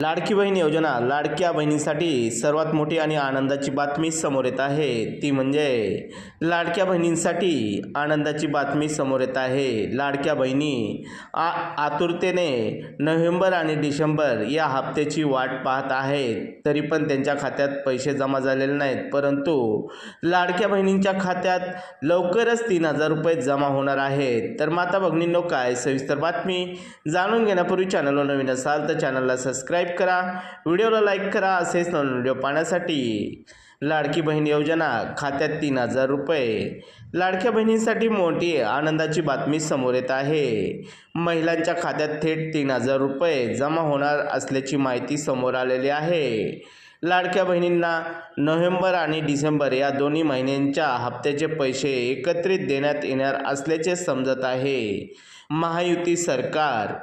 लाडकी बहीण योजना लाडक्या बहिणींसाठी सर्वात मोठी आणि आनंदाची बातमी समोर येत आहे। ती म्हणजे लाडक्या बहिणींसाठी आनंदाची बातमी समोर येत आहे। लाडक्या बहिणी आतुरतेने नोव्हेंबर आणि डिसेंबर या हप्त्याची वाट पाहत आहेत, तरी पण त्यांच्या खात्यात पैसे जमा झालेले नाहीत। परंतु लाडक्या बहिणींच्या खात्यात लवकरच 3000 रुपये जमा होणार आहेत। तर माता भगिनींनो, काय सविस्तर बातमी जाणून घेण्यापूर्वी चॅनलवर नवीन असाल तर चॅनलला सबस्क्राइब करा, व्हिडिओला लाईक करा। असेच नवीन व्हिडिओ पाहण्यासाठी लाडकी बहीण योजना खात्यात 3000 रुपये। लाडक्या बहिणींसाठी मोठी आनंदाची बातमी समोर येत आहे। महिलांच्या खात्यात थेट 3000 रुपये जमा होणार असल्याची माहिती समोर आलेली आहे। लाडक्या बहिणींना नोव्हेंबर आणि डिसेंबर या दोन्ही महिन्यांच्या हप्त्याचे पैसे एकत्रित देण्यात येणार असल्याचे समजत आहे। महायुती सरकार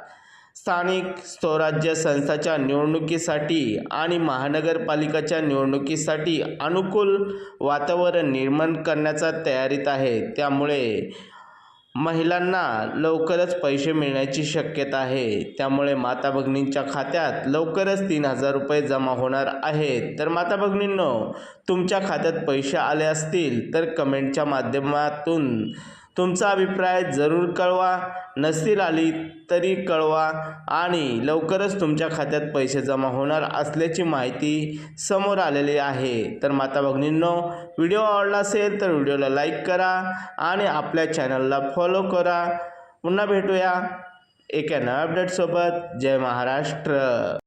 स्थानिक स्वराज्य संस्थांच्या निवडणुकीसाठी आणि महानगरपालिकाच्या निवडणुकीसाठी अनुकूल वातावरण निर्माण करण्याच्या तयारीत आहे। त्यामुळे महिलांना लवकरच पैसे मिळण्याची शक्यता आहे। त्यामुळे माता भगिनींच्या खात्यात लवकरच 3000 रुपये जमा होणार आहेत। तर माता भगिनींनो, तुमच्या खात्यात पैसे आले असतील तर कमेंटच्या माध्यमातून तुमचा अभिप्राय जरूर कळवा। नसतील आली तरी कळवा आणि लवकरच तुमच्या खात्यात पैसे जमा होणार असल्याची माहिती समोर आलेली आहे। तर माता भगिनींनो, व्हिडिओ आवडला असेल तर व्हिडिओला लाईक करा आणि आपल्या चॅनलला फॉलो करा। पुन्हा भेटूया एका नव्या अपडेटसोबत। जय महाराष्ट्र।